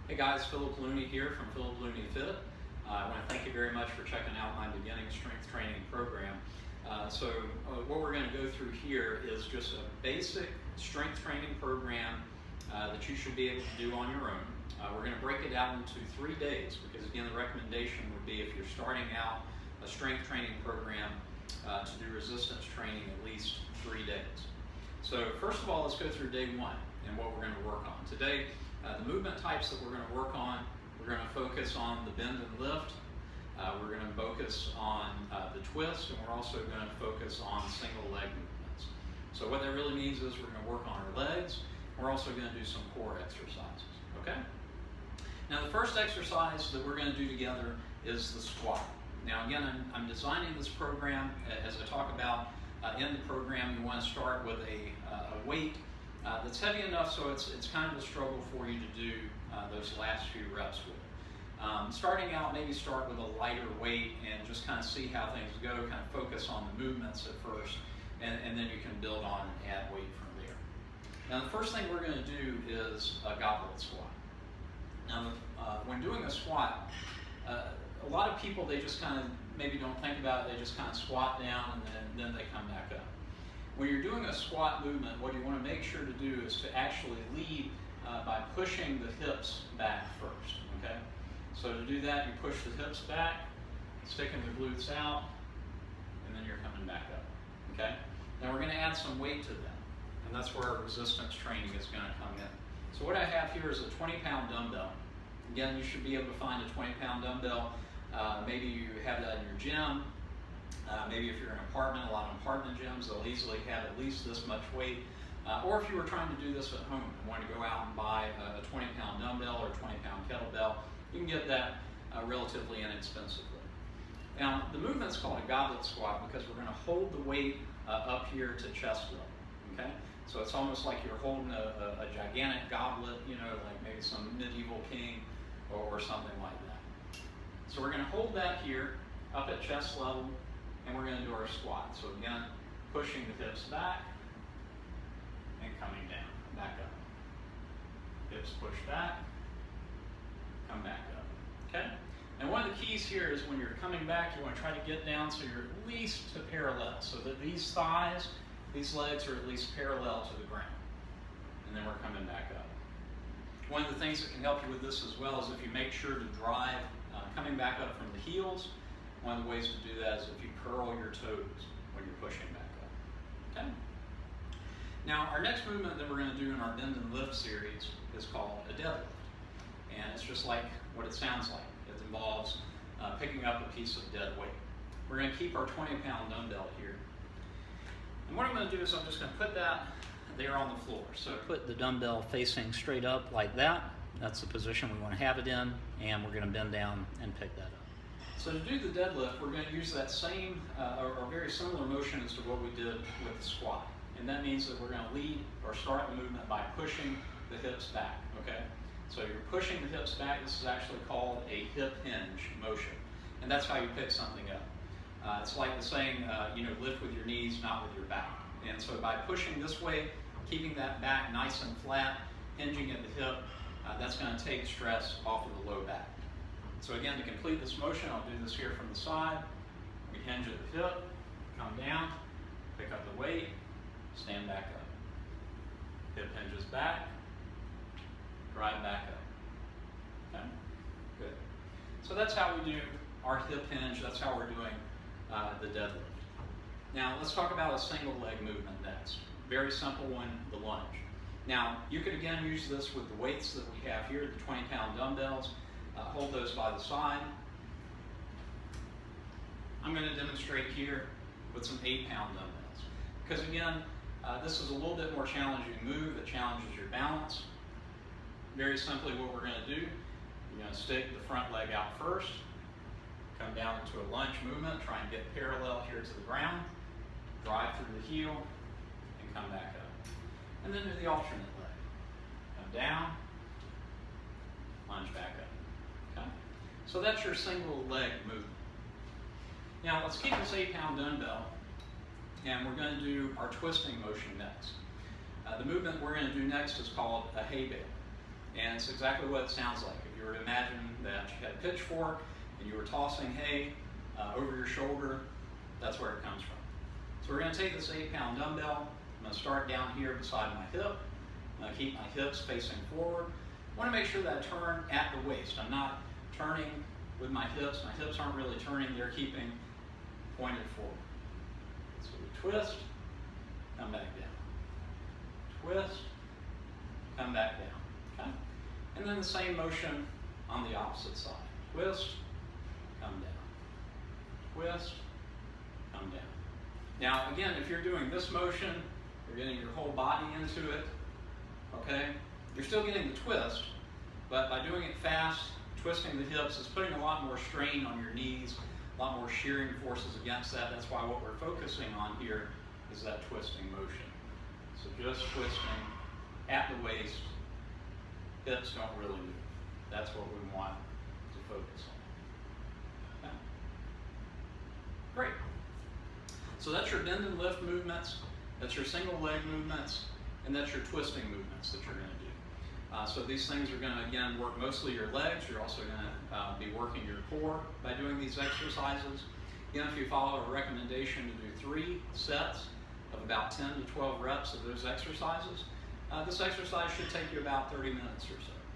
Hey guys, Philip Looney here from Philip Looney Fit. I want to thank you very much for checking out my beginning strength training program. What we're going to go through here is just a basic strength training program that you should be able to do on your own. We're going to break it out into 3 days because again the recommendation would be if you're starting out a strength training program to do resistance training at least 3 days. So first of all, let's go through day 1 and what we're going to work on. Today, the movement types that we're going to work on, we're going to focus on the bend and lift, we're going to focus on the twist, and we're also going to focus on single leg movements. So what that really means is we're going to work on our legs, we're also going to do some core exercises, okay? Now the first exercise that we're going to do together is the squat. Now again, I'm designing this program, as I talk about in the program, you want to start with a weight that's heavy enough so it's kind of a struggle for you to do those last few reps with it. Starting out, maybe start with a lighter weight and just kind of see how things go, kind of focus on the movements at first, and then you can build on and add weight from there. Now the first thing we're going to do is a goblet squat. Now when doing a squat, a lot of people, they just kind of maybe don't think about it, they just kind of squat down and then they come back up. When you're doing a squat movement, what you want to make sure to do is to actually lead by pushing the hips back first, okay? So to do that, you push the hips back, sticking the glutes out, and then you're coming back up, okay? Now we're going to add some weight to that, and that's where our resistance training is going to come in. So what I have here is a 20-pound dumbbell. Again, you should be able to find a 20-pound dumbbell. Maybe you have that in your gym. Maybe if you're in an apartment, a lot of apartment gyms, they'll easily have at least this much weight. Or if you were trying to do this at home and want to go out and buy a 20-pound dumbbell or a 20-pound kettlebell, you can get that relatively inexpensively. Now, the movement's called a goblet squat because we're going to hold the weight up here to chest level, okay? So it's almost like you're holding a gigantic goblet, you know, like maybe some medieval king or something like that. So we're going to hold that here up at chest level, and we're going to do our squat. So again, pushing the hips back and coming down, back up. Hips push back, come back up, okay? And one of the keys here is when you're coming back, you want to try to get down so you're at least to parallel, so that these thighs, these legs are at least parallel to the ground. And then we're coming back up. One of the things that can help you with this as well is if you make sure to drive coming back up from the heels. One of the ways to do that is if you curl your toes when you're pushing back up, okay? Now, our next movement that we're going to do in our bend and lift series is called a deadlift. And it's just like what it sounds like. It involves picking up a piece of dead weight. We're going to keep our 20-pound dumbbell here. And what I'm going to do is I'm just going to put that there on the floor. So put the dumbbell facing straight up like that. That's the position we want to have it in, and we're going to bend down and pick that up. So to do the deadlift, we're going to use that same or very similar motion as to what we did with the squat. And that means that we're going to lead or start the movement by pushing the hips back, okay? So you're pushing the hips back. This is actually called a hip hinge motion. And that's how you pick something up. It's like the saying, you know, lift with your knees, not with your back. And so by pushing this way, keeping that back nice and flat, hinging at the hip, that's going to take stress off of the low back. So again, to complete this motion, I'll do this here from the side. We hinge at the hip, come down, pick up the weight, stand back up. Hip hinges back, drive back up. Okay, good. So that's how we do our hip hinge. That's how we're doing the deadlift. Now let's talk about a single leg movement next. Very simple one, the lunge. Now you could again use this with the weights that we have here, the 20-pound dumbbells. Hold those by the side. I'm going to demonstrate here with some 8-pound dumbbells. Because again, this is a little bit more challenging move that challenges your balance. Very simply what we're going to do, you're going to stick the front leg out first, come down into a lunge movement, try and get parallel here to the ground, drive through the heel, and come back up. And then do the alternate leg. Come down, lunge back up. Okay? So that's your single leg movement. Now let's keep this 8-pound dumbbell, and we're going to do our twisting motion next. The movement we're going to do next is called a hay bale. And it's exactly what it sounds like. If you were to imagine that you had a pitchfork and you were tossing hay over your shoulder, that's where it comes from. So we're going to take this 8-pound dumbbell. I'm going to start down here beside my hip. I'm going to keep my hips facing forward. I want to make sure that I turn at the waist. I'm not turning with my hips. My hips aren't really turning. They're keeping pointed forward. So we twist, come back down. Twist, come back down. Okay? And then the same motion on the opposite side. Twist, come down. Twist, come down. Now, again, if you're doing this motion, you're getting your whole body into it. Okay? You're still getting the twist, but by doing it fast, twisting the hips is putting a lot more strain on your knees, a lot more shearing forces against that. That's why what we're focusing on here is that twisting motion. So just twisting at the waist, hips don't really move. That's what we want to focus on. Okay. Great. So that's your bend and lift movements, that's your single leg movements, and that's your twisting movements that you're going to do. So these things are going to, again, work mostly your legs. You're also going to be working your core by doing these exercises. Again, if you follow a recommendation to do 3 sets of about 10 to 12 reps of those exercises, this exercise should take you about 30 minutes or so.